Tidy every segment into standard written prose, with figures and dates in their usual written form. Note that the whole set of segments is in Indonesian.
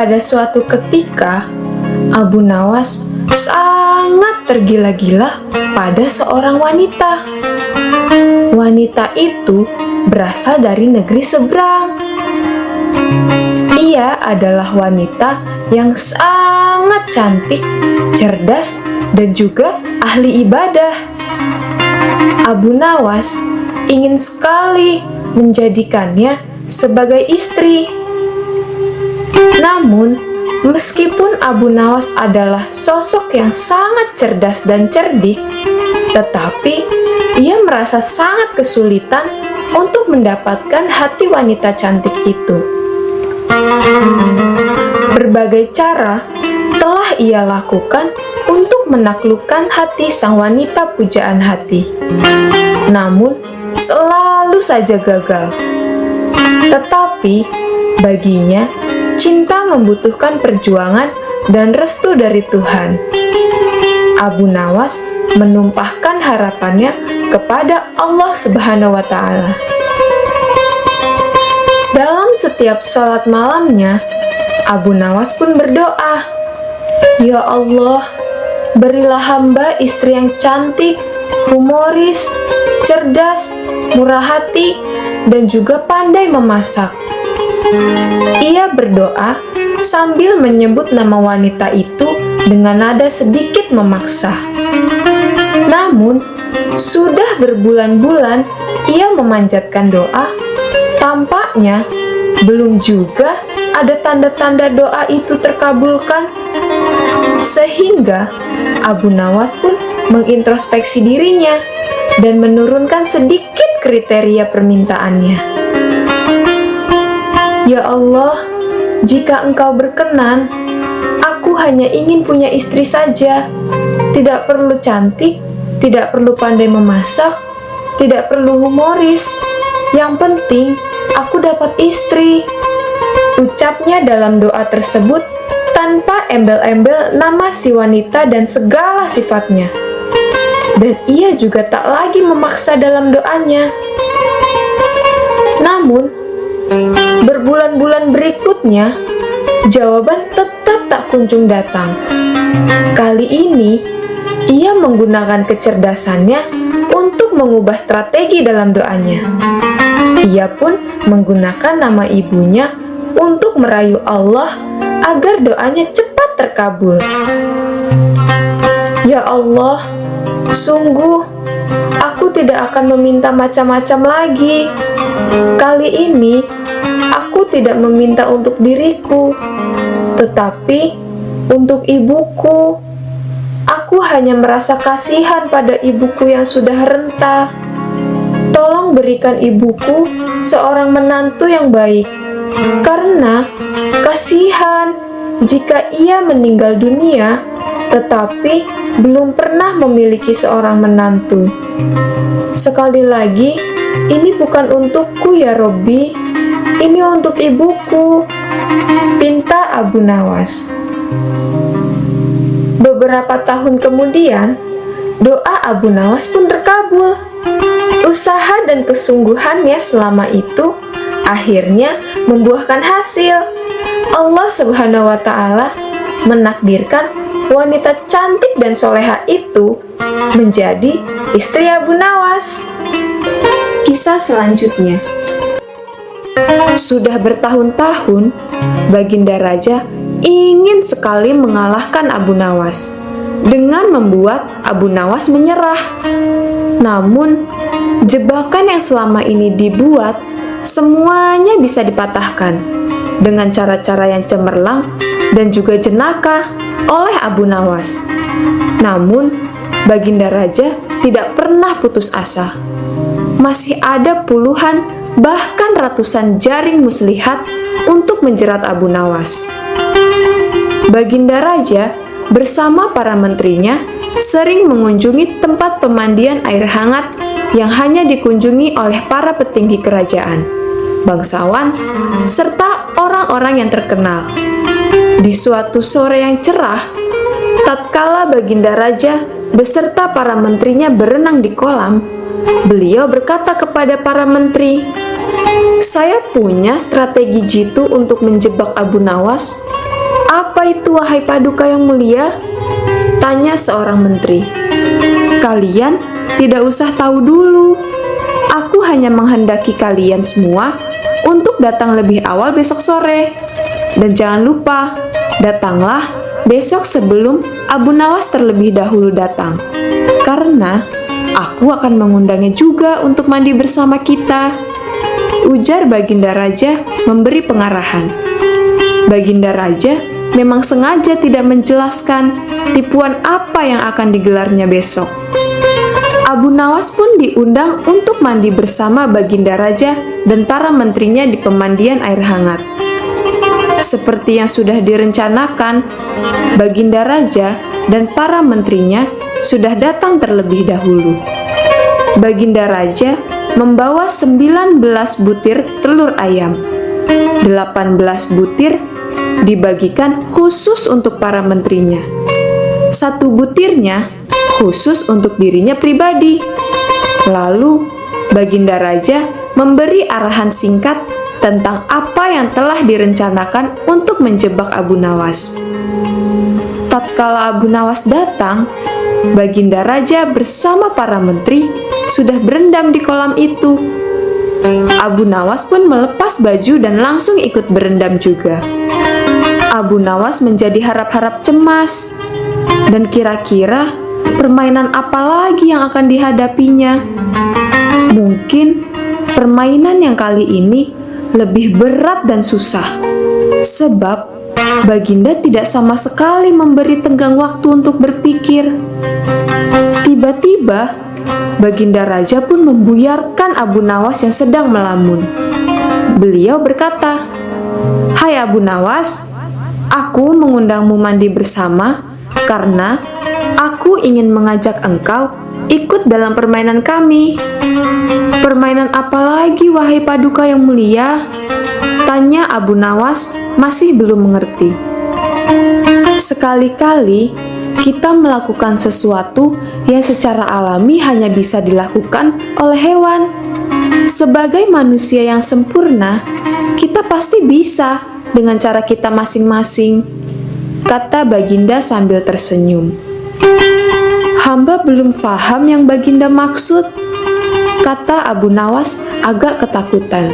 Pada suatu ketika, Abu Nawas sangat tergila-gila pada seorang wanita. Wanita itu berasal dari negeri seberang. Ia adalah wanita yang sangat cantik, cerdas, dan juga ahli ibadah. Abu Nawas ingin sekali menjadikannya sebagai istri. Namun, meskipun Abu Nawas adalah sosok yang sangat cerdas dan cerdik, tetapi ia merasa sangat kesulitan untuk mendapatkan hati wanita cantik itu. Berbagai cara telah ia lakukan untuk menaklukkan hati sang wanita pujaan hati. Namun, selalu saja gagal. Tetapi, baginya, cinta membutuhkan perjuangan dan restu dari Tuhan. Abu Nawas menumpahkan harapannya kepada Allah Subhanahu wa Ta'ala. Dalam setiap sholat malamnya, Abu Nawas pun berdoa, "Ya Allah, berilah hamba istri yang cantik, humoris, cerdas, murah hati, dan juga pandai memasak." Ia berdoa sambil menyebut nama wanita itu dengan nada sedikit memaksa. Namun, sudah berbulan-bulan ia memanjatkan doa, tampaknya belum juga ada tanda-tanda doa itu terkabulkan. Sehingga Abu Nawas pun mengintrospeksi dirinya dan menurunkan sedikit kriteria permintaannya. "Ya Allah, jika Engkau berkenan, aku hanya ingin punya istri saja. Tidak perlu cantik, tidak perlu pandai memasak, tidak perlu humoris. Yang penting, aku dapat istri." Ucapnya dalam doa tersebut tanpa embel-embel nama si wanita dan segala sifatnya. Dan ia juga tak lagi memaksa dalam doanya. Namun, berbulan-bulan berikutnya, jawaban tetap tak kunjung datang. Kali ini, ia menggunakan kecerdasannya untuk mengubah strategi dalam doanya. Ia pun menggunakan nama ibunya untuk merayu Allah agar doanya cepat terkabul. "Ya Allah, sungguh aku tidak akan meminta macam-macam lagi. Kali ini aku tidak meminta untuk diriku, tetapi untuk ibuku. Aku hanya merasa kasihan pada ibuku yang sudah renta. Tolong berikan ibuku seorang menantu yang baik, karena kasihan jika ia meninggal dunia tetapi belum pernah memiliki seorang menantu. Sekali lagi, ini bukan untukku ya Robbi, ini untuk ibuku," pinta Abu Nawas. Beberapa tahun kemudian, doa Abu Nawas pun terkabul. Usaha dan kesungguhannya selama itu akhirnya membuahkan hasil. Allah Subhanahu wa Ta'ala menakdirkan wanita cantik dan soleha itu menjadi istri Abu Nawas. Kisah selanjutnya. Sudah bertahun-tahun, Baginda Raja ingin sekali mengalahkan Abu Nawas dengan membuat Abu Nawas menyerah. Namun, jebakan yang selama ini dibuat semuanya bisa dipatahkan dengan cara-cara yang cemerlang dan juga jenaka oleh Abu Nawas. Namun, Baginda Raja tidak pernah putus asa. Masih ada puluhan bahkan ratusan jaring muslihat untuk menjerat Abu Nawas. Baginda Raja bersama para menterinya sering mengunjungi tempat pemandian air hangat yang hanya dikunjungi oleh para petinggi kerajaan, bangsawan, serta orang-orang yang terkenal. Di suatu sore yang cerah, tatkala Baginda Raja beserta para menterinya berenang di kolam, beliau berkata kepada para menteri, "Saya punya strategi jitu untuk menjebak Abu Nawas. Apa itu, wahai Paduka yang mulia? Tanya seorang menteri. Kalian tidak usah tahu dulu. Aku hanya menghendaki kalian semua untuk datang lebih awal besok sore. Dan jangan lupa, datanglah besok sebelum Abu Nawas terlebih dahulu datang. Karena aku akan mengundangnya juga untuk mandi bersama kita. Ujar Baginda Raja memberi pengarahan. Baginda Raja memang sengaja tidak menjelaskan tipuan apa yang akan digelarnya besok. Abu Nawas pun diundang untuk mandi bersama Baginda Raja dan para menterinya di pemandian air hangat. Seperti yang sudah direncanakan, Baginda Raja dan para menterinya sudah datang terlebih dahulu. Baginda Raja membawa 19 butir telur ayam. 18 butir dibagikan khusus untuk para menterinya. 1 butirnya khusus untuk dirinya pribadi. Lalu, Baginda Raja memberi arahan singkat tentang apa yang telah direncanakan untuk menjebak Abu Nawas. Tatkala Abu Nawas datang, Baginda Raja bersama para menteri sudah berendam di kolam itu. Abu Nawas pun melepas baju dan langsung ikut berendam juga. Abu Nawas menjadi harap-harap cemas. Dan kira-kira permainan apa lagi yang akan dihadapinya? Mungkin permainan yang kali ini lebih berat dan susah. Sebab Baginda tidak sama sekali memberi tenggang waktu untuk berpikir. Tiba-tiba, Baginda Raja pun membuyarkan Abu Nawas yang sedang melamun. Beliau berkata, "Hai Abu Nawas, aku mengundangmu mandi bersama karena aku ingin mengajak engkau ikut dalam permainan kami." "Permainan apa lagi, wahai Paduka yang mulia?" tanya Abu Nawas masih belum mengerti. "Sekali-kali kita melakukan sesuatu yang secara alami hanya bisa dilakukan oleh hewan. Sebagai manusia yang sempurna, kita pasti bisa dengan cara kita masing-masing," kata Baginda sambil tersenyum. "Hamba belum paham yang Baginda maksud," kata Abu Nawas agak ketakutan.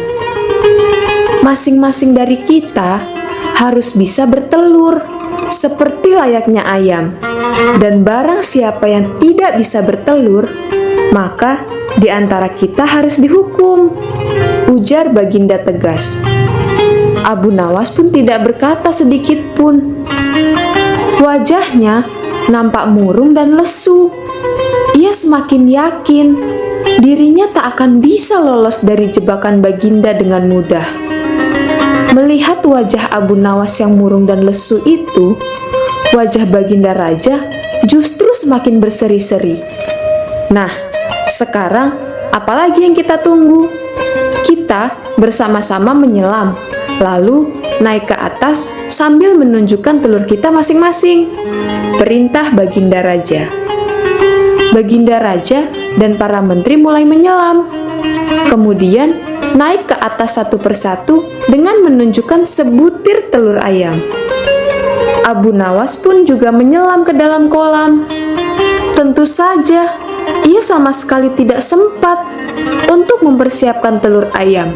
"Masing-masing dari kita harus bisa bertelur seperti layaknya ayam. Dan barang siapa yang tidak bisa bertelur, maka di antara kita harus dihukum," ujar Baginda tegas. Abu Nawas pun tidak berkata sedikit pun. Wajahnya nampak murung dan lesu. Ia semakin yakin dirinya tak akan bisa lolos dari jebakan Baginda dengan mudah. Melihat wajah Abu Nawas yang murung dan lesu itu, wajah Baginda Raja justru semakin berseri-seri. "Nah, sekarang apalagi yang kita tunggu? Kita bersama-sama menyelam, lalu naik ke atas sambil menunjukkan telur kita masing-masing," perintah Baginda Raja. Baginda Raja dan para menteri mulai menyelam. Kemudian naik ke atas satu persatu dengan menunjukkan sebutir telur ayam. Abu Nawas pun juga menyelam ke dalam kolam. Tentu saja, ia sama sekali tidak sempat untuk mempersiapkan telur ayam,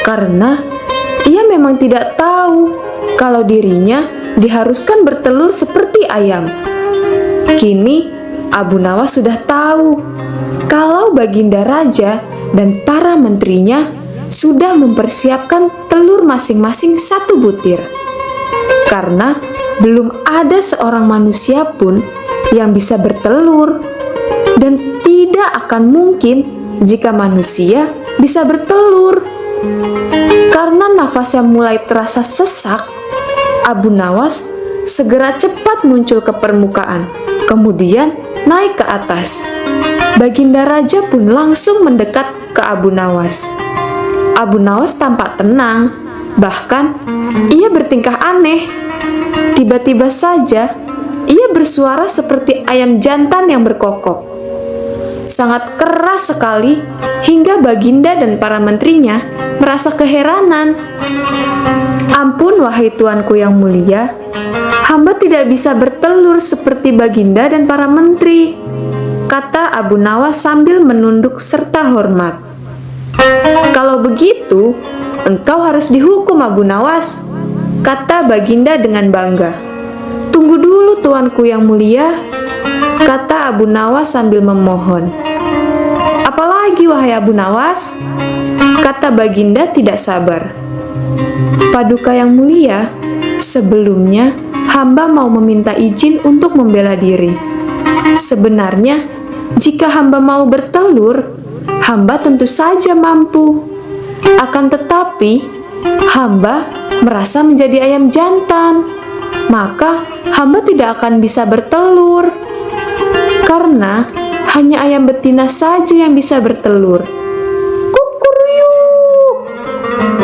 karena ia memang tidak tahu kalau dirinya diharuskan bertelur seperti ayam. Kini, Abu Nawas sudah tahu kalau Baginda Raja dan para menterinya sudah mempersiapkan telur masing-masing 1 butir. Karena belum ada seorang manusia pun yang bisa bertelur, dan tidak akan mungkin jika manusia bisa bertelur. Karena nafasnya mulai terasa sesak, Abu Nawas segera cepat muncul ke permukaan, kemudian naik ke atas. Baginda Raja pun langsung mendekat ke Abu Nawas. Abu Nawas tampak tenang, bahkan ia bertingkah aneh. Tiba-tiba saja, ia bersuara seperti ayam jantan yang berkokok. Sangat keras sekali, hingga Baginda dan para menterinya merasa keheranan. "Ampun, wahai tuanku yang mulia, "Hamba tidak bisa bertelur seperti Baginda dan para menteri," kata Abu Nawas sambil menunduk serta hormat. "Kalau begitu, engkau harus dihukum, Abu Nawas," kata Baginda dengan bangga. "Tunggu dulu, tuanku yang mulia," kata Abu Nawas sambil memohon. "Apalagi, wahai Abu Nawas?" kata Baginda tidak sabar. "Paduka yang mulia, sebelumnya hamba mau meminta izin untuk membela diri. Sebenarnya, jika hamba mau bertelur, hamba tentu saja mampu. Akan tetapi, hamba merasa menjadi ayam jantan, maka hamba tidak akan bisa bertelur. Karena hanya ayam betina saja yang bisa bertelur." "Kukuruyuk,"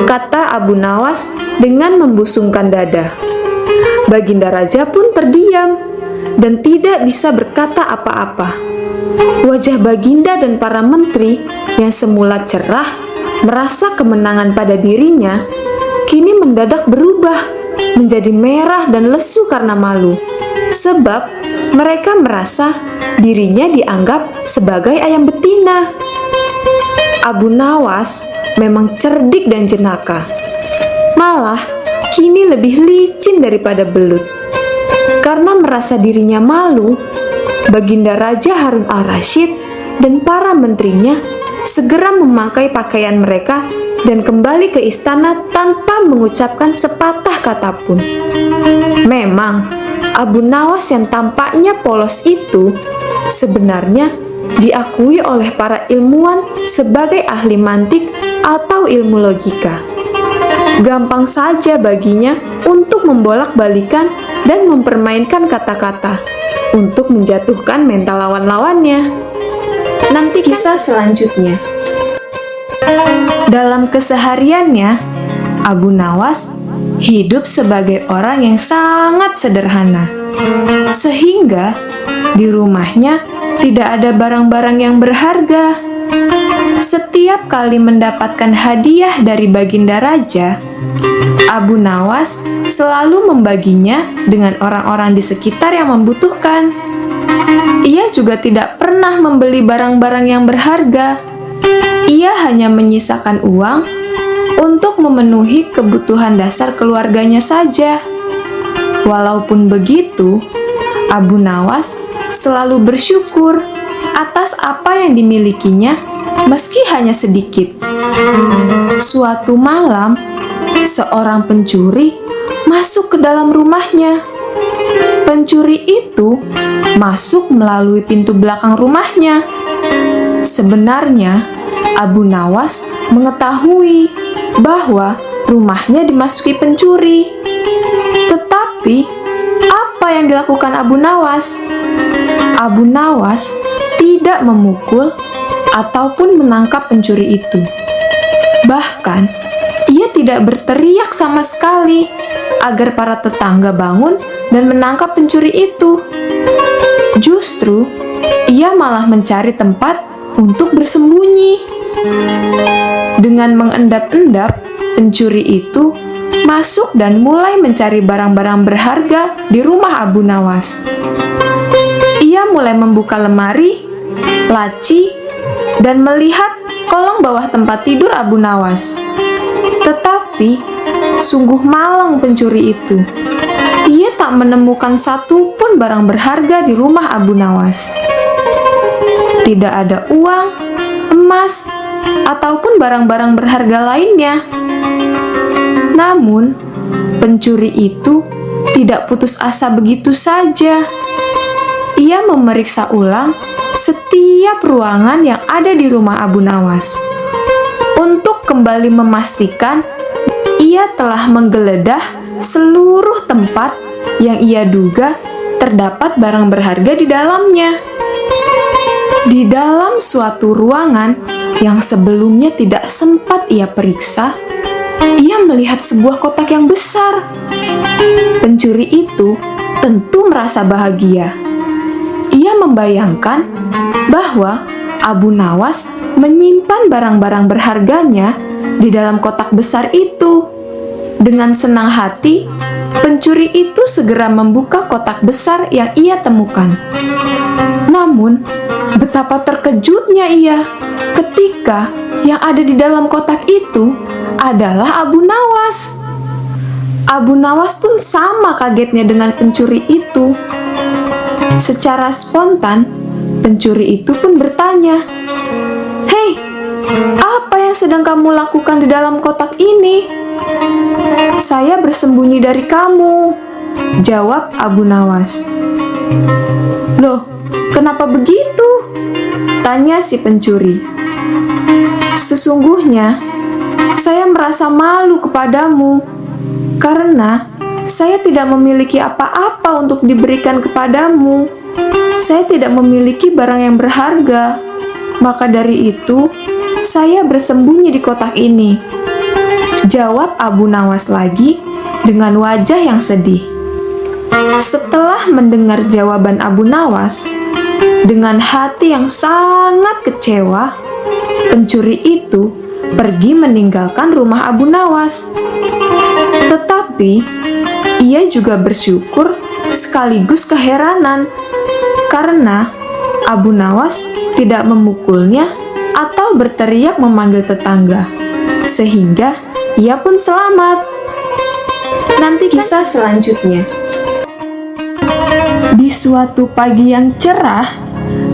kata Abu Nawas dengan membusungkan dada. Baginda Raja pun terdiam dan tidak bisa berkata apa-apa. Wajah Baginda dan para menteri yang semula cerah, merasa kemenangan pada dirinya, kini mendadak berubah menjadi merah dan lesu karena malu. Sebab mereka merasa dirinya dianggap sebagai ayam betina. Abu Nawas memang cerdik dan jenaka. Malah kini lebih licin daripada belut. Karena merasa dirinya malu, Baginda Raja Harun al-Rasyid dan para menterinya segera memakai pakaian mereka dan kembali ke istana tanpa mengucapkan sepatah kata pun. Memang, Abu Nawas yang tampaknya polos itu sebenarnya diakui oleh para ilmuwan sebagai ahli mantik atau ilmu logika. Gampang saja baginya untuk membolak-balikan dan mempermainkan kata-kata untuk menjatuhkan mental lawan-lawannya. Nanti kisah selanjutnya. Dalam kesehariannya, Abu Nawas hidup sebagai orang yang sangat sederhana, sehingga di rumahnya tidak ada barang-barang yang berharga. Setiap kali mendapatkan hadiah dari Baginda Raja, Abu Nawas selalu membaginya dengan orang-orang di sekitar yang membutuhkan. Ia juga tidak pernah membeli barang-barang yang berharga. Ia hanya menyisakan uang untuk memenuhi kebutuhan dasar keluarganya saja. Walaupun begitu, Abu Nawas selalu bersyukur atas apa yang dimilikinya, meski hanya sedikit. Suatu malam, seorang pencuri masuk ke dalam rumahnya. Pencuri itu masuk melalui pintu belakang rumahnya. Sebenarnya, Abu Nawas mengetahui bahwa rumahnya dimasuki pencuri. Tetapi, apa yang dilakukan Abu Nawas? Abu Nawas tidak memukul ataupun menangkap pencuri itu. Bahkan, ia tidak berteriak sama sekali agar para tetangga bangun dan menangkap pencuri itu. Justru, ia malah mencari tempat untuk bersembunyi. Dengan mengendap-endap, pencuri itu masuk dan mulai mencari barang-barang berharga di rumah Abu Nawas. Ia mulai membuka lemari, laci, dan melihat kolong bawah tempat tidur Abu Nawas. Tetapi, sungguh malang pencuri itu. Ia tak menemukan satu pun barang berharga di rumah Abu Nawas. Tidak ada uang, emas, ataupun barang-barang berharga lainnya. Namun, pencuri itu tidak putus asa begitu saja. Ia memeriksa ulang setiap ruangan yang ada di rumah Abu Nawas. Untuk kembali memastikan, ia telah menggeledah seluruh tempat yang ia duga terdapat barang berharga di dalamnya. Di dalam suatu ruangan yang sebelumnya tidak sempat ia periksa, ia melihat sebuah kotak yang besar. Pencuri itu tentu merasa bahagia. Ia membayangkan bahwa Abu Nawas menyimpan barang-barang berharganya di dalam kotak besar itu. Dengan senang hati, pencuri itu segera membuka kotak besar yang ia temukan. Namun, betapa terkejutnya ia ketika yang ada di dalam kotak itu adalah Abu Nawas. Abu Nawas pun sama kagetnya dengan pencuri itu. Secara spontan, pencuri itu pun bertanya, "Hei, apa yang sedang kamu lakukan di dalam kotak ini?" "Saya bersembunyi dari kamu," jawab Abu Nawas. "Loh, kenapa begitu?" tanya si pencuri. "Sesungguhnya, saya merasa malu kepadamu karena saya tidak memiliki apa-apa untuk diberikan kepadamu. Saya tidak memiliki barang yang berharga. Maka dari itu, saya bersembunyi di kotak ini," jawab Abu Nawas lagi dengan wajah yang sedih. Setelah mendengar jawaban Abu Nawas, dengan hati yang sangat kecewa, pencuri itu pergi meninggalkan rumah Abu Nawas. Tetapi, ia juga bersyukur sekaligus keheranan karena Abu Nawas tidak memukulnya atau berteriak memanggil tetangga, sehingga ia pun selamat. Nanti kisah selanjutnya. Di suatu pagi yang cerah,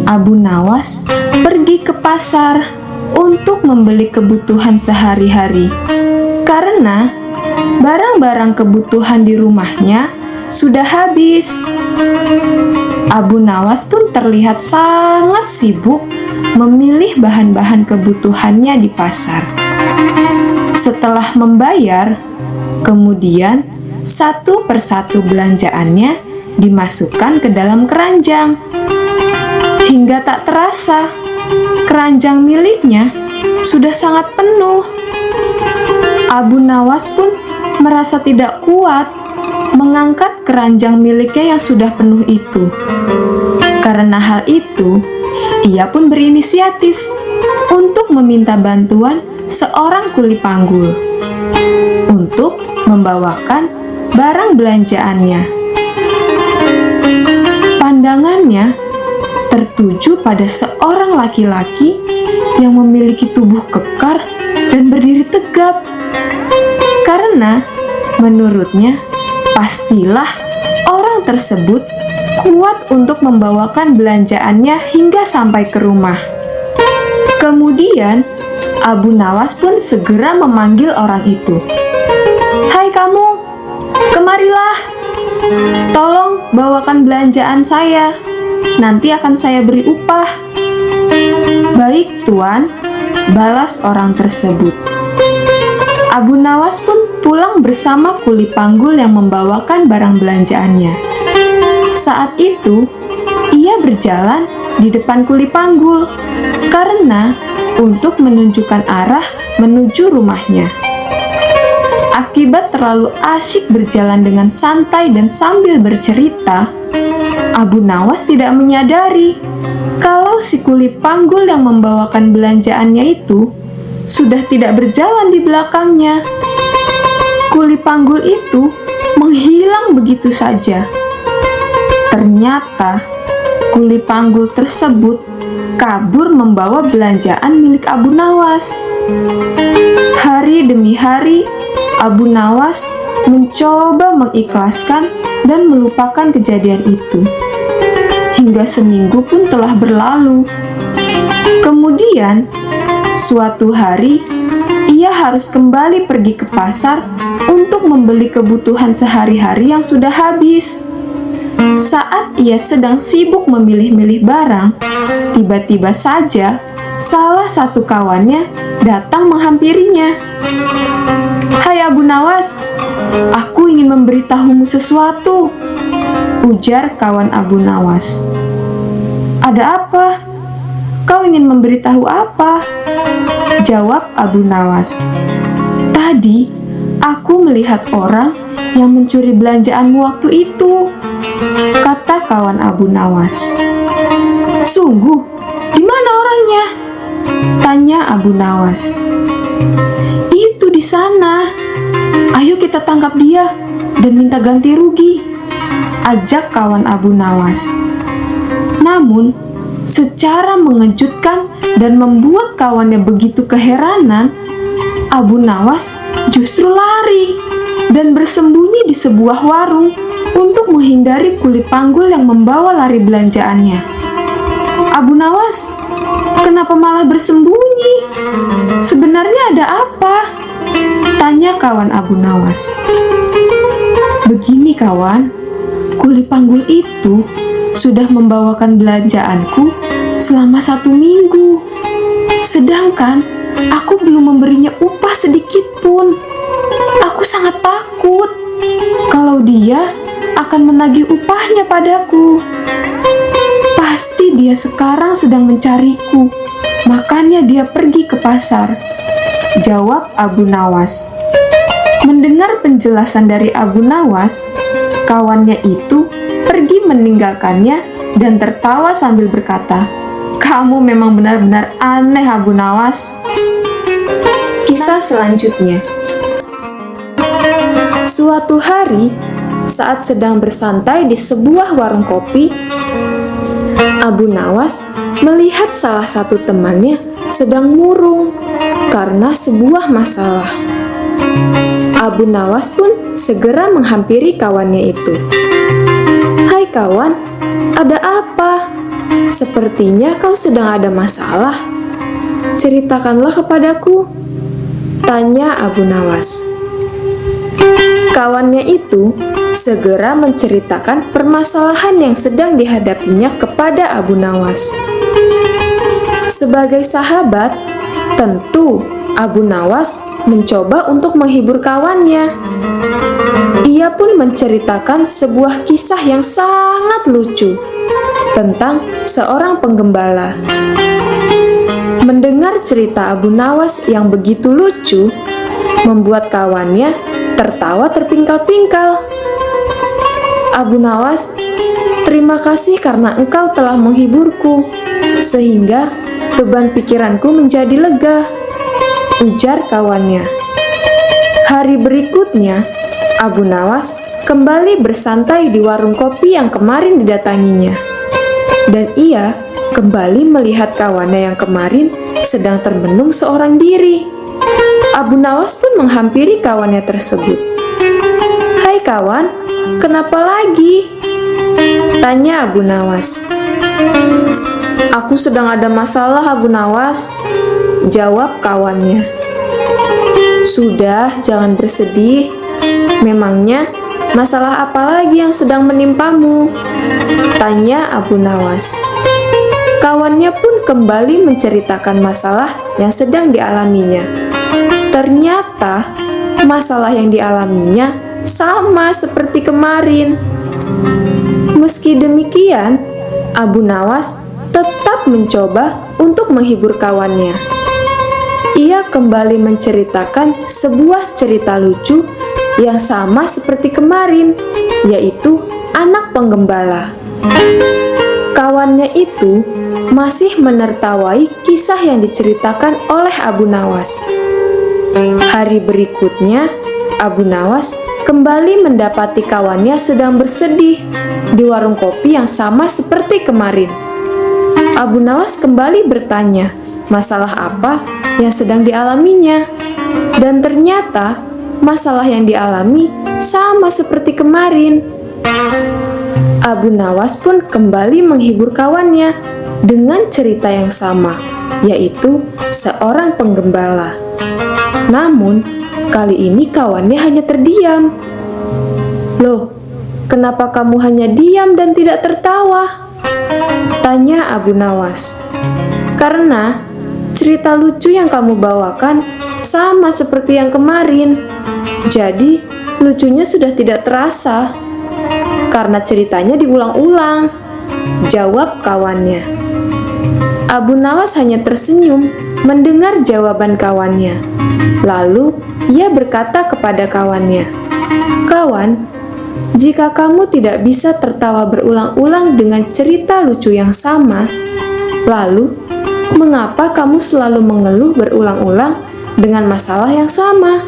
Abu Nawas pergi ke pasar untuk membeli kebutuhan sehari-hari karena barang-barang kebutuhan di rumahnya sudah habis. Abu Nawas pun terlihat sangat sibuk memilih bahan-bahan kebutuhannya di pasar. Setelah membayar, kemudian satu persatu belanjaannya dimasukkan ke dalam keranjang. Hingga tak terasa, keranjang miliknya sudah sangat penuh. Abu Nawas pun merasa tidak kuat mengangkat keranjang miliknya yang sudah penuh itu. Karena hal itu, ia pun berinisiatif untuk meminta bantuan seorang kuli panggul untuk membawakan barang belanjaannya. Pandangannya tertuju pada seorang laki-laki yang memiliki tubuh kekar dan berdiri tegap. Karena menurutnya, pastilah orang tersebut kuat untuk membawakan belanjaannya hingga sampai ke rumah. Kemudian, Abu Nawas pun segera memanggil orang itu. "Hai kamu, kemarilah. Tolong bawakan belanjaan saya. Nanti akan saya beri upah." "Baik, Tuan," balas orang tersebut. Abu Nawas pun pulang bersama kuli panggul yang membawakan barang belanjaannya. Saat itu, ia berjalan di depan kuli panggul karena untuk menunjukkan arah menuju rumahnya. Akibat terlalu asyik berjalan dengan santai dan sambil bercerita, Abu Nawas tidak menyadari kalau si kuli panggul yang membawakan belanjaannya itu sudah tidak berjalan di belakangnya. Kuli panggul itu menghilang begitu saja. Ternyata kuli panggul tersebut kabur membawa belanjaan milik Abu Nawas. Hari demi hari, Abu Nawas mencoba mengikhlaskan dan melupakan kejadian itu. Hingga seminggu pun telah berlalu. Kemudian, suatu hari, ia harus kembali pergi ke pasar untuk membeli kebutuhan sehari-hari yang sudah habis. Saat ia sedang sibuk memilih-milih barang, tiba-tiba saja salah satu kawannya datang menghampirinya. "Hai Abu Nawas, aku ingin memberitahumu sesuatu," ujar kawan Abu Nawas. "Ada apa? Kau ingin memberitahu apa?" jawab Abu Nawas. "Tadi aku melihat orang yang mencuri belanjaanmu waktu itu," kata kawan Abu Nawas. "Sungguh, di mana orangnya?" tanya Abu Nawas. "Itu di sana. Ayo kita tangkap dia dan minta ganti rugi, ajak kawan Abu Nawas. Namun, secara mengejutkan dan membuat kawannya begitu keheranan, Abu Nawas justru lari dan bersembunyi di sebuah warung untuk menghindari kuli panggul yang membawa lari belanjaannya. Abu Nawas, kenapa malah bersembunyi? Sebenarnya ada apa? Tanya kawan Abu Nawas. Begini kawan, kuli panggul itu sudah membawakan belanjaanku selama 1 minggu. Sedangkan aku belum memberinya upah sedikit pun. Aku sangat takut kalau dia akan menagih upahnya padaku. Pasti dia sekarang sedang mencariku, makanya dia pergi ke pasar, jawab Abu Nawas. Mendengar penjelasan dari Abu Nawas, kawannya itu pergi meninggalkannya dan tertawa sambil berkata, "Kamu memang benar-benar aneh, Abu Nawas." Kisah selanjutnya. Suatu hari, saat sedang bersantai di sebuah warung kopi, Abu Nawas melihat salah satu temannya sedang murung karena sebuah masalah. Abu Nawas pun segera menghampiri kawannya itu. "Hai kawan, ada apa? Sepertinya kau sedang ada masalah. Ceritakanlah kepadaku," tanya Abu Nawas. Kawannya itu segera menceritakan permasalahan yang sedang dihadapinya kepada Abu Nawas. Sebagai sahabat, tentu Abu Nawas mencoba untuk menghibur kawannya. Ia pun menceritakan sebuah kisah yang sangat lucu tentang seorang penggembala. Mendengar cerita Abu Nawas yang begitu lucu, membuat kawannya tertawa terpingkal-pingkal. "Abu Nawas, terima kasih karena engkau telah menghiburku, sehingga beban pikiranku menjadi lega," ujar kawannya. Hari berikutnya, Abu Nawas kembali bersantai di warung kopi yang kemarin didatanginya. Dan ia kembali melihat kawannya yang kemarin sedang termenung seorang diri. Abu Nawas pun menghampiri kawannya tersebut. "Hai kawan, kenapa lagi?" tanya Abu Nawas. "Aku sedang ada masalah, Abu Nawas," jawab kawannya. "Sudah, jangan bersedih. Memangnya masalah apa lagi yang sedang menimpamu?" tanya Abu Nawas. Kawannya pun kembali menceritakan masalah yang sedang dialaminya. Ternyata masalah yang dialaminya sama seperti kemarin. Meski demikian, Abu Nawas tetap mencoba untuk menghibur kawannya. Ia kembali menceritakan sebuah cerita lucu yang sama seperti kemarin, yaitu anak penggembala. Kawannya itu masih menertawai kisah yang diceritakan oleh Abu Nawas. Hari berikutnya, Abu Nawas kembali mendapati kawannya sedang bersedih di warung kopi yang sama seperti kemarin. Abu Nawas kembali bertanya masalah apa yang sedang dialaminya. Dan ternyata masalah yang dialami sama seperti kemarin. Abu Nawas pun kembali menghibur kawannya dengan cerita yang sama, yaitu seorang penggembala. Namun, kali ini kawannya hanya terdiam. "Loh, kenapa kamu hanya diam dan tidak tertawa?" tanya Abu Nawas. "Karena cerita lucu yang kamu bawakan sama seperti yang kemarin. Jadi, lucunya sudah tidak terasa karena ceritanya diulang-ulang," jawab kawannya. Abu Nawas hanya tersenyum mendengar jawaban kawannya. Lalu ia berkata kepada kawannya, "Kawan, jika kamu tidak bisa tertawa berulang-ulang dengan cerita lucu yang sama, lalu mengapa kamu selalu mengeluh berulang-ulang dengan masalah yang sama?"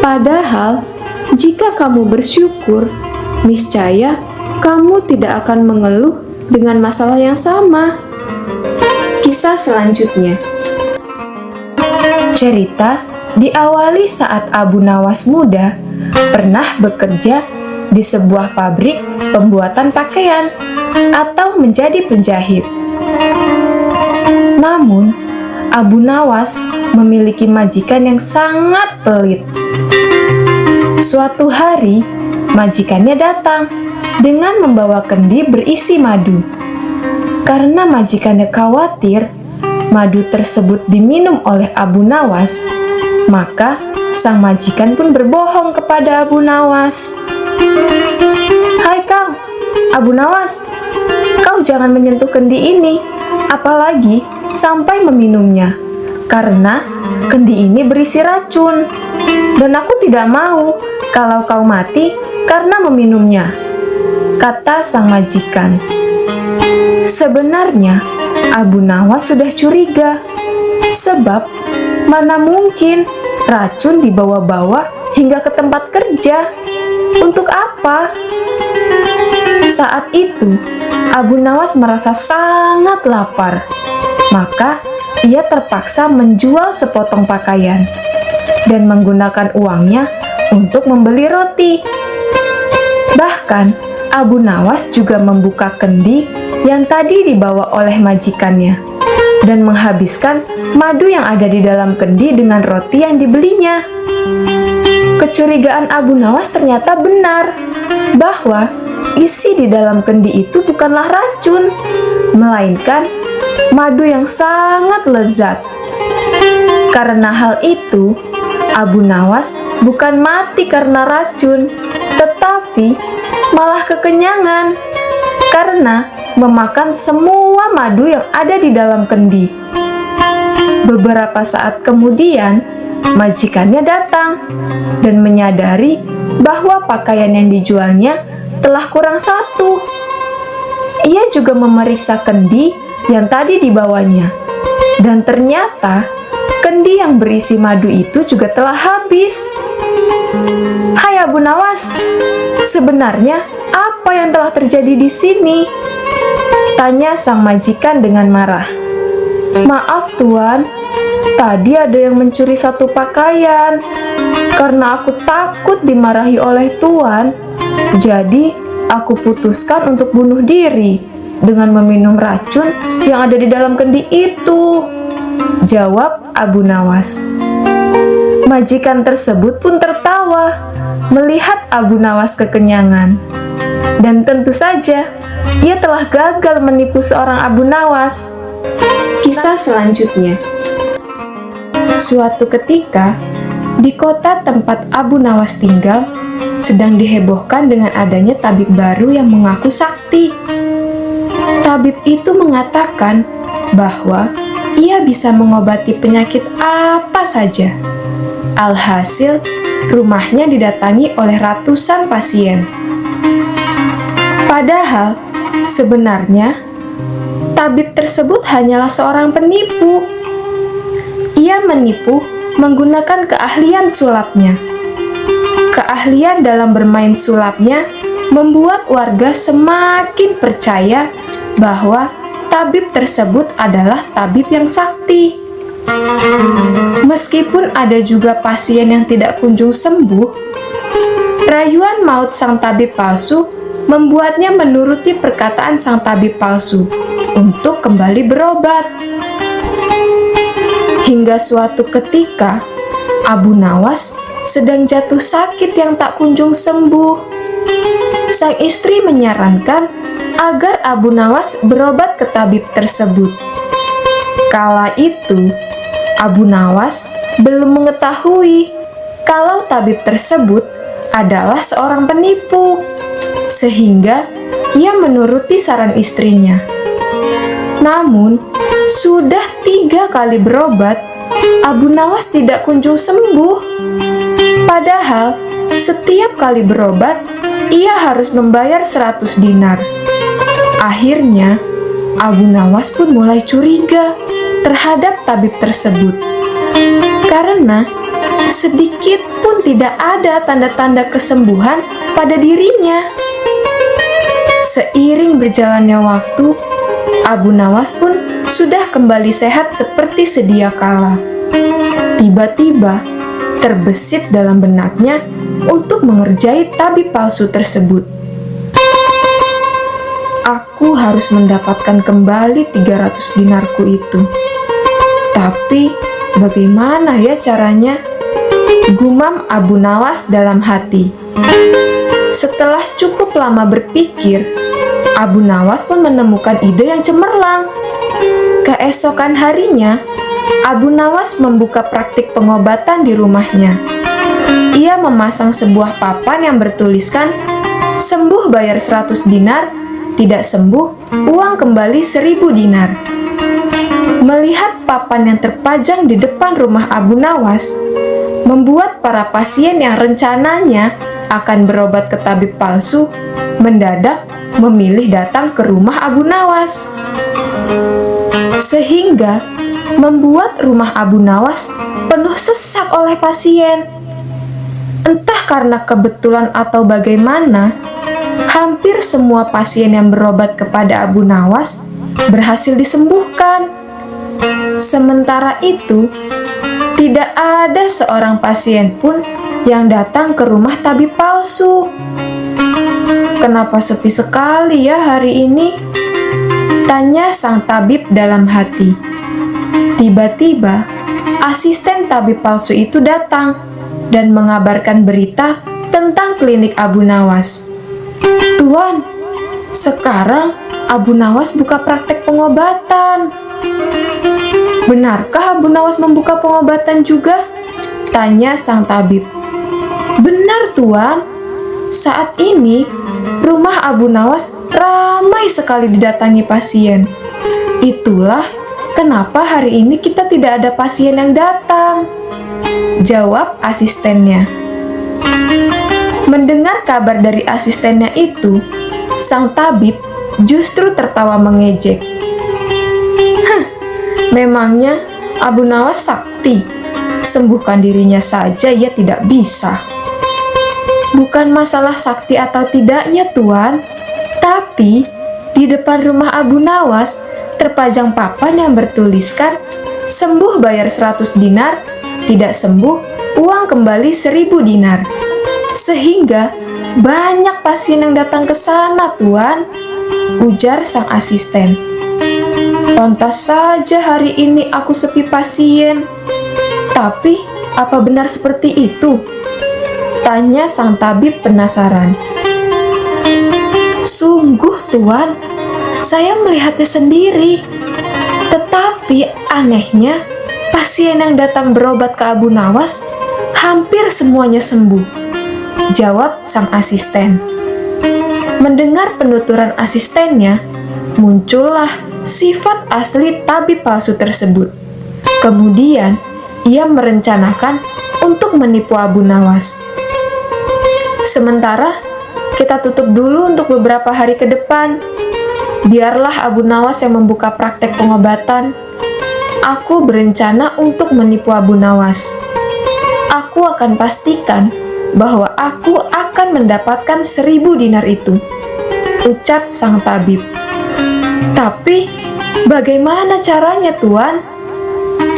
Padahal, jika kamu bersyukur, niscaya kamu tidak akan mengeluh dengan masalah yang sama. Kisah selanjutnya. Cerita diawali saat Abu Nawas muda pernah bekerja di sebuah pabrik pembuatan pakaian atau menjadi penjahit. Namun, Abu Nawas memiliki majikan yang sangat pelit. Suatu hari, majikannya datang dengan membawa kendi berisi madu. Karena majikannya khawatir madu tersebut diminum oleh Abu Nawas, maka sang majikan pun berbohong kepada Abu Nawas. "Hai Kang, Abu Nawas, kau jangan menyentuh kendi ini, apalagi sampai meminumnya, karena kendi ini berisi racun, dan aku tidak mau kalau kau mati karena meminumnya," kata sang majikan. Sebenarnya, Abu Nawas sudah curiga, sebab mana mungkin racun dibawa-bawa hingga ke tempat kerja. Untuk apa? Saat itu, Abu Nawas merasa sangat lapar. Maka, ia terpaksa menjual sepotong pakaian dan menggunakan uangnya untuk membeli roti. Bahkan, Abu Nawas juga membuka kendi yang tadi dibawa oleh majikannya dan menghabiskan madu yang ada di dalam kendi dengan roti yang dibelinya. Kecurigaan Abu Nawas ternyata benar, bahwa isi di dalam kendi itu bukanlah racun, melainkan madu yang sangat lezat. Karena hal itu, Abu Nawas bukan mati karena racun, tetapi malah kekenyangan karena memakan semua madu yang ada di dalam kendi. Beberapa saat kemudian, majikannya datang dan menyadari bahwa pakaian yang dijualnya telah kurang satu. Ia juga memeriksa kendi yang tadi dibawanya, dan ternyata kendi yang berisi madu itu juga telah habis. "Hai Abu Nawas, sebenarnya apa yang telah terjadi di sini?" tanya sang majikan dengan marah. "Maaf Tuan, tadi ada yang mencuri satu pakaian. Karena aku takut dimarahi oleh Tuan, jadi aku putuskan untuk bunuh diri dengan meminum racun yang ada di dalam kendi itu," jawab Abu Nawas. Majikan tersebut pun tertawa melihat Abu Nawas kekenyangan. Dan tentu saja, ia telah gagal menipu seorang Abu Nawas. Kisah selanjutnya. Suatu ketika, di kota tempat Abu Nawas tinggal, sedang dihebohkan dengan adanya tabib baru yang mengaku sakti. Tabib itu mengatakan bahwa ia bisa mengobati penyakit apa saja. Alhasil, rumahnya didatangi oleh ratusan pasien. Padahal, sebenarnya, tabib tersebut hanyalah seorang penipu. Ia menipu menggunakan keahlian sulapnya. Keahlian dalam bermain sulapnya membuat warga semakin percaya bahwa tabib tersebut adalah tabib yang sakti. Meskipun ada juga pasien yang tidak kunjung sembuh, rayuan maut sang tabib palsu membuatnya menuruti perkataan sang tabib palsu untuk kembali berobat. Hingga suatu ketika, Abu Nawas sedang jatuh sakit yang tak kunjung sembuh. Sang istri menyarankan agar Abu Nawas berobat ke tabib tersebut. Kala itu, Abu Nawas belum mengetahui kalau tabib tersebut adalah seorang penipu, sehingga ia menuruti saran istrinya. Namun, sudah 3 kali berobat, Abu Nawas tidak kunjung sembuh. Padahal, setiap kali berobat, ia harus membayar 100 dinar. Akhirnya, Abu Nawas pun mulai curiga terhadap tabib tersebut. Karena sedikit pun tidak ada tanda-tanda kesembuhan pada dirinya. Seiring berjalannya waktu, Abu Nawas pun sudah kembali sehat seperti sedia kala. Tiba-tiba terbesit dalam benaknya untuk mengerjai tabib palsu tersebut. Aku harus mendapatkan kembali 300 dinarku itu. Tapi bagaimana ya caranya? Gumam Abu Nawas dalam hati. Setelah cukup lama berpikir, Abu Nawas pun menemukan ide yang cemerlang. Keesokan harinya, Abu Nawas membuka praktik pengobatan di rumahnya. Ia memasang sebuah papan yang bertuliskan, "Sembuh bayar 100 dinar, tidak sembuh, uang kembali 1000 dinar." Melihat papan yang terpajang di depan rumah Abu Nawas, membuat para pasien yang rencananya akan berobat ke tabib palsu mendadak memilih datang ke rumah Abu Nawas. Sehingga membuat rumah Abu Nawas penuh sesak oleh pasien. Entah karena kebetulan atau bagaimana, hampir semua pasien yang berobat kepada Abu Nawas berhasil disembuhkan. Sementara itu, tidak ada seorang pasien pun yang datang ke rumah tabib palsu. "Kenapa sepi sekali ya hari ini?" tanya sang tabib dalam hati. Tiba-tiba, asisten tabib palsu itu datang dan mengabarkan berita tentang klinik Abu Nawas. "Tuan, sekarang Abu Nawas buka praktek pengobatan." "Benarkah Abu Nawas membuka pengobatan juga?" tanya sang tabib. "Benar, Tuan. Saat ini, rumah Abu Nawas ramai sekali didatangi pasien. Itulah kenapa hari ini kita tidak ada pasien yang datang," jawab asistennya. Mendengar kabar dari asistennya itu, sang tabib justru tertawa mengejek. "Memangnya Abu Nawas sakti? Sembuhkan dirinya saja ia tidak bisa." "Bukan masalah sakti atau tidaknya, Tuan. Tapi di depan rumah Abu Nawas terpajang papan yang bertuliskan, 'Sembuh bayar 100 dinar, tidak sembuh, uang kembali 1000 dinar.' Sehingga banyak pasien yang datang ke sana, Tuan," ujar sang asisten. "Pantas saja hari ini aku sepi pasien. Tapi, apa benar seperti itu?" tanya sang tabib penasaran. "Sungguh, Tuan, saya melihatnya sendiri. Tetapi anehnya, pasien yang datang berobat ke Abu Nawas hampir semuanya sembuh," jawab sang asisten. Mendengar penuturan asistennya, muncullah sifat asli tabib palsu tersebut. Kemudian, ia merencanakan untuk menipu Abu Nawas. "Sementara, kita tutup dulu untuk beberapa hari ke depan. Biarlah Abu Nawas yang membuka praktek pengobatan. Aku berencana untuk menipu Abu Nawas. Aku akan pastikan bahwa aku akan mendapatkan 1000 dinar itu," ucap sang tabib. "Tapi, bagaimana caranya, Tuan?"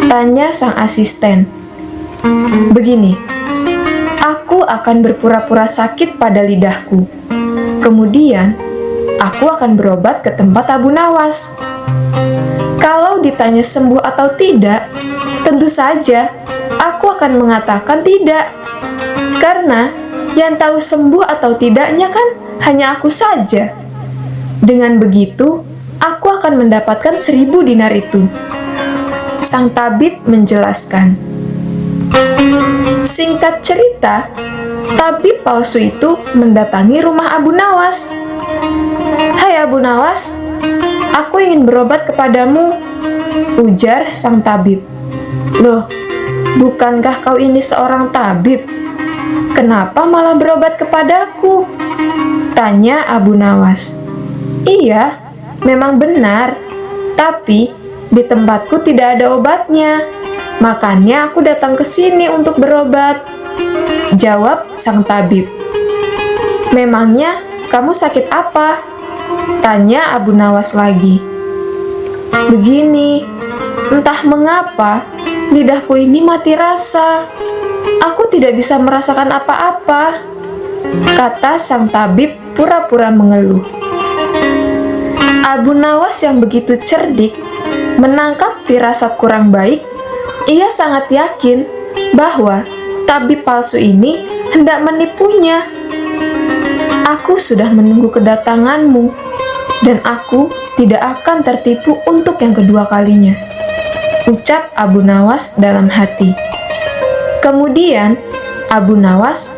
tanya sang asisten. "Begini, aku akan berpura-pura sakit pada lidahku. Kemudian, aku akan berobat ke tempat Abu Nawas. Kalau ditanya sembuh atau tidak, tentu saja aku akan mengatakan tidak. Karena yang tahu sembuh atau tidaknya kan hanya aku saja. Dengan begitu, aku akan mendapatkan 1000 dinar itu," sang tabib menjelaskan. Singkat cerita, tabib palsu itu mendatangi rumah Abu Nawas. "Hai Abu Nawas, aku ingin berobat kepadamu," ujar sang tabib. "Loh, bukankah kau ini seorang tabib? Kenapa malah berobat kepadaku?" tanya Abu Nawas. "Iya, memang benar, tapi di tempatku tidak ada obatnya. Makanya aku datang ke sini untuk berobat, jawab sang tabib. Memangnya kamu sakit apa? Tanya Abu Nawas lagi. Begini, entah mengapa lidahku ini mati rasa. Aku tidak bisa merasakan apa-apa, kata sang tabib pura-pura mengeluh. Abu Nawas yang begitu cerdik menangkap firasat kurang baik. Ia sangat yakin bahwa tabib palsu ini hendak menipunya. Aku sudah menunggu kedatanganmu, dan aku tidak akan tertipu untuk yang kedua kalinya, ucap Abu Nawas dalam hati. Kemudian, Abu Nawas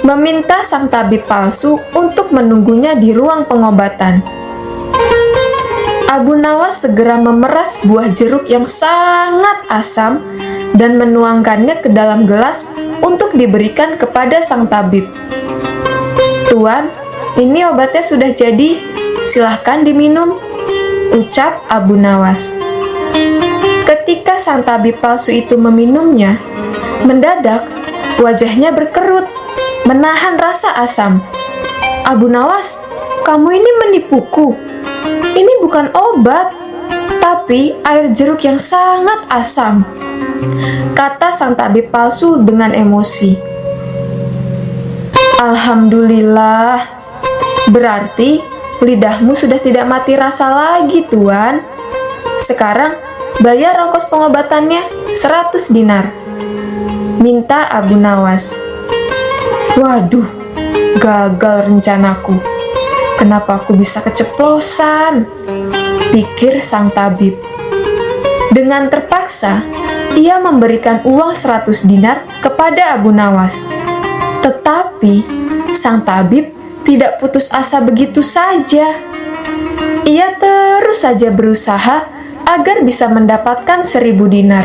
meminta sang tabib palsu untuk menunggunya di ruang pengobatan. Abu Nawas segera memeras buah jeruk yang sangat asam dan menuangkannya ke dalam gelas untuk diberikan kepada sang tabib. Tuan, ini obatnya sudah jadi, silahkan diminum, ucap Abu Nawas. Ketika sang tabib palsu itu meminumnya, mendadak wajahnya berkerut, menahan rasa asam. Abu Nawas, kamu ini menipuku. Ini bukan obat, tapi air jeruk yang sangat asam, kata sang tabib palsu dengan emosi. Alhamdulillah, berarti lidahmu sudah tidak mati rasa lagi, Tuan. Sekarang bayar ongkos pengobatannya 100 dinar, minta Abu Nawas. Waduh, gagal rencanaku. Kenapa aku bisa keceplosan? Pikir sang tabib. Dengan terpaksa, ia memberikan uang 100 dinar kepada Abu Nawas. Tetapi, sang tabib tidak putus asa begitu saja. Ia terus saja berusaha agar bisa mendapatkan 1000 dinar.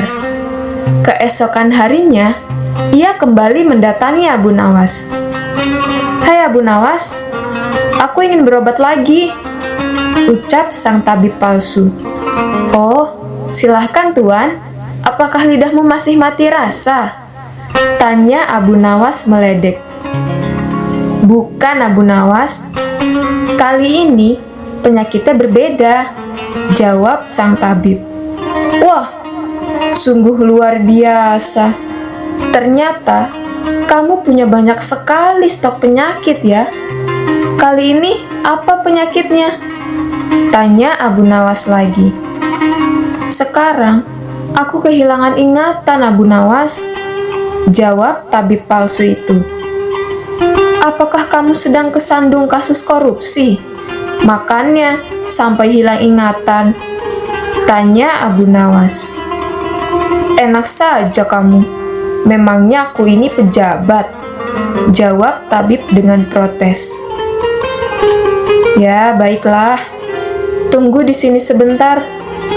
Keesokan harinya, ia kembali mendatangi Abu Nawas. Hai Abu Nawas, aku ingin berobat lagi, ucap sang tabib palsu. Oh, silahkan Tuan, apakah lidahmu masih mati rasa? Tanya Abu Nawas meledek. Bukan Abu Nawas, kali ini penyakitnya berbeda, jawab sang tabib. Wah, sungguh luar biasa. Ternyata kamu punya banyak sekali stok penyakit ya. Kali ini apa penyakitnya? Tanya Abu Nawas lagi. Sekarang aku kehilangan ingatan Abu Nawas, jawab tabib palsu itu. Apakah kamu sedang kesandung kasus korupsi? Makanya sampai hilang ingatan, tanya Abu Nawas. Enak saja kamu, memangnya aku ini pejabat, jawab tabib dengan protes. Ya, baiklah. Tunggu di sini sebentar,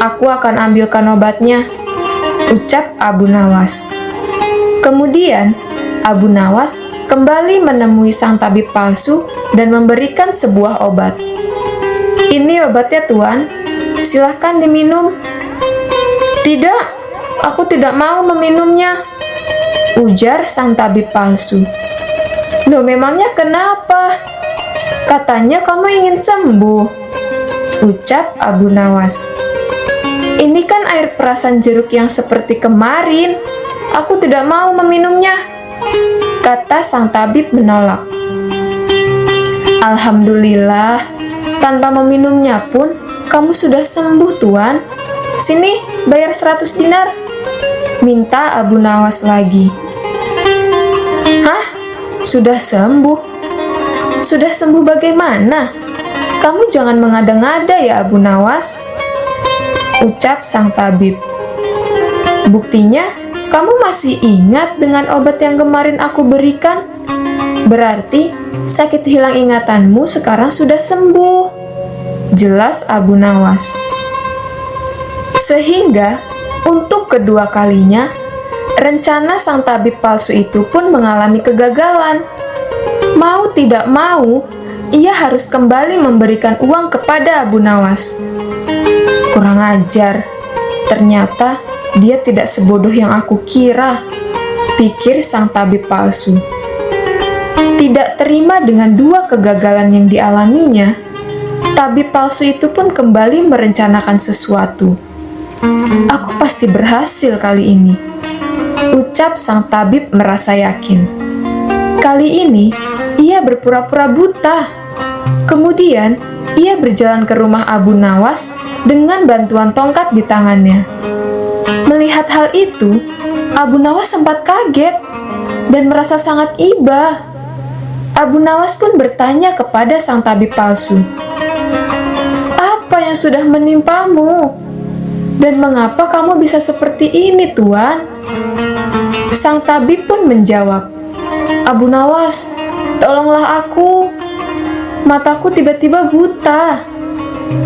aku akan ambilkan obatnya, ucap Abu Nawas. Kemudian, Abu Nawas kembali menemui sang tabib palsu dan memberikan sebuah obat. Ini obatnya, Tuan. Silahkan diminum. Tidak, aku tidak mau meminumnya, ujar sang tabib palsu. Loh, memangnya kenapa? Katanya kamu ingin sembuh, ucap Abu Nawas. Ini kan air perasan jeruk yang seperti kemarin. Aku tidak mau meminumnya, kata sang tabib menolak. Alhamdulillah, tanpa meminumnya pun kamu sudah sembuh, Tuan. Sini, bayar 100 dinar, minta Abu Nawas lagi. Hah? Sudah sembuh? Sudah sembuh bagaimana? Kamu jangan mengada-ngada ya Abu Nawas, ucap sang tabib. Buktinya, kamu masih ingat dengan obat yang kemarin aku berikan? Berarti sakit hilang ingatanmu sekarang sudah sembuh, jelas Abu Nawas. Sehingga untuk kedua kalinya, rencana sang tabib palsu itu pun mengalami kegagalan. Mau tidak mau, ia harus kembali memberikan uang kepada Abu Nawas. Kurang ajar, ternyata Dia tidak sebodoh yang aku kira, pikir sang tabib palsu. Tidak terima dengan dua kegagalan yang dialaminya, tabib palsu itu pun kembali merencanakan sesuatu. Aku pasti berhasil kali ini, ucap sang tabib merasa yakin. Kali ini, ia berpura-pura buta. Kemudian, ia berjalan ke rumah Abu Nawas dengan bantuan tongkat di tangannya. Melihat hal itu, Abu Nawas sempat kaget dan merasa sangat iba. Abu Nawas pun bertanya kepada sang tabib palsu, "Apa yang sudah menimpamu? Dan mengapa kamu bisa seperti ini, Tuan?" Sang tabib pun menjawab, "Abu Nawas, tolonglah aku. Mataku tiba-tiba buta.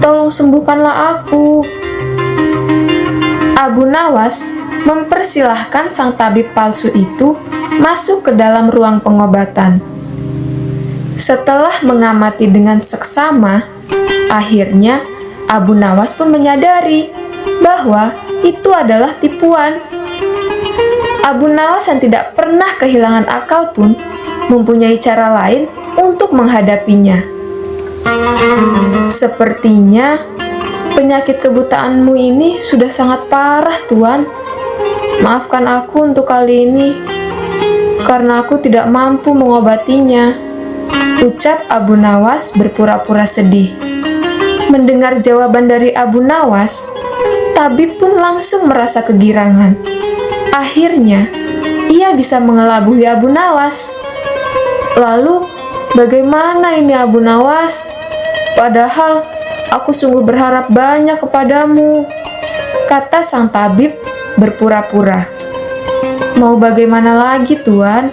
Tolong sembuhkanlah aku." Abu Nawas mempersilahkan sang tabib palsu itu masuk ke dalam ruang pengobatan. Setelah mengamati dengan seksama, akhirnya Abu Nawas pun menyadari bahwa itu adalah tipuan. Abu Nawas yang tidak pernah kehilangan akal pun mempunyai cara lain untuk menghadapinya. "Sepertinya penyakit kebutaanmu ini sudah sangat parah, Tuan. Maafkan aku untuk kali ini, karena aku tidak mampu mengobatinya," ucap Abu Nawas berpura-pura sedih. Mendengar jawaban dari Abu Nawas, tabib pun langsung merasa kegirangan. Akhirnya, ia bisa mengelabui Abu Nawas. "Lalu, bagaimana ini Abu Nawas? Padahal, aku sungguh berharap banyak kepadamu," kata sang tabib berpura-pura. "Mau bagaimana lagi, Tuan?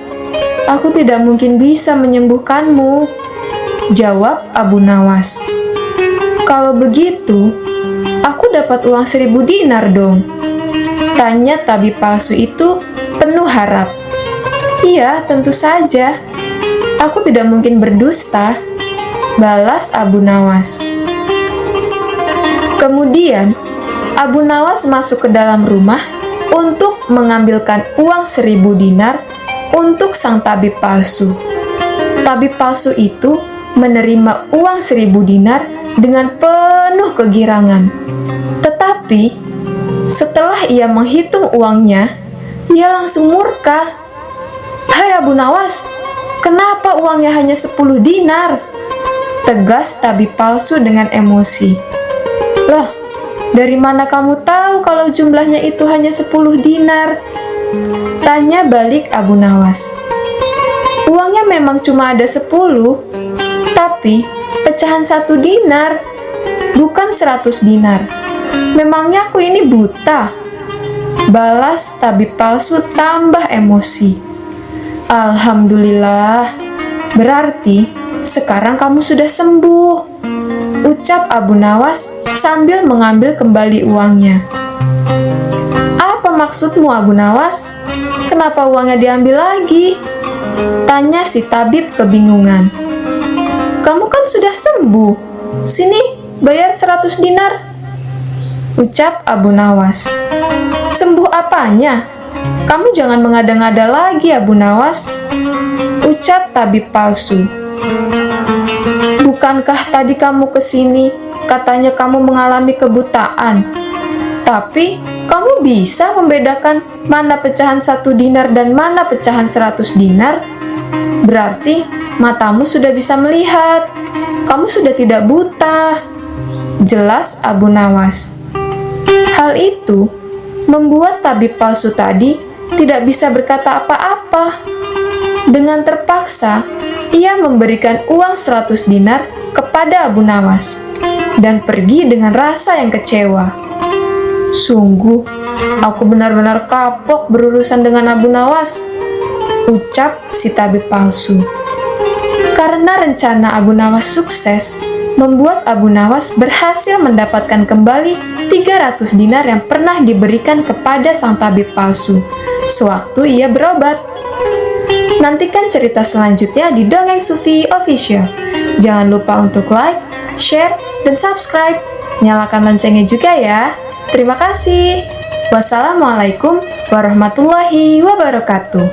Aku tidak mungkin bisa menyembuhkanmu," jawab Abu Nawas. "Kalau begitu, aku dapat uang 1000 dinar dong?" tanya tabib palsu itu penuh harap. "Iya, tentu saja. Aku tidak mungkin berdusta," balas Abu Nawas. Kemudian, Abu Nawas masuk ke dalam rumah untuk mengambilkan uang 1000 dinar untuk sang tabib palsu. Tabib palsu itu menerima uang 1000 dinar dengan penuh kegirangan. Tetapi, setelah ia menghitung uangnya, ia langsung murka. "Hai Abu Nawas, kenapa uangnya hanya 10 dinar?" tegas tabib palsu dengan emosi. "Loh, dari mana kamu tahu kalau jumlahnya itu hanya 10 dinar?" tanya balik Abu Nawas. "Uangnya memang cuma ada 10, tapi pecahan 1 dinar, bukan 100 dinar. Memangnya aku ini buta?" balas tabib palsu tambah emosi. "Alhamdulillah, berarti sekarang kamu sudah sembuh," ucap Abu Nawas sambil mengambil kembali uangnya. "Apa maksudmu, Abu Nawas? Kenapa uangnya diambil lagi?" tanya si tabib kebingungan. "Kamu kan sudah sembuh. Sini, bayar 100 dinar," ucap Abu Nawas. "Sembuh apanya? Kamu jangan mengada-ngada lagi, Abu Nawas," ucap tabib palsu. "Bukankah tadi kamu kesini, katanya kamu mengalami kebutaan? Tapi kamu bisa membedakan mana pecahan 1 dinar dan mana pecahan 100 dinar? Berarti matamu sudah bisa melihat. Kamu sudah tidak buta," jelas Abu Nawas. Hal itu membuat tabib palsu tadi tidak bisa berkata apa-apa. Dengan terpaksa, ia memberikan uang 100 dinar kepada Abu Nawas dan pergi dengan rasa yang kecewa. "Sungguh, aku benar-benar kapok berurusan dengan Abu Nawas," ucap si tabib palsu. Karena rencana Abu Nawas sukses, membuat Abu Nawas berhasil mendapatkan kembali 300 dinar yang pernah diberikan kepada sang tabib palsu sewaktu ia berobat. Nantikan cerita selanjutnya di Dongeng Sufi Official. Jangan lupa untuk like, share, dan subscribe. Nyalakan loncengnya juga ya. Terima kasih. Wassalamualaikum warahmatullahi wabarakatuh.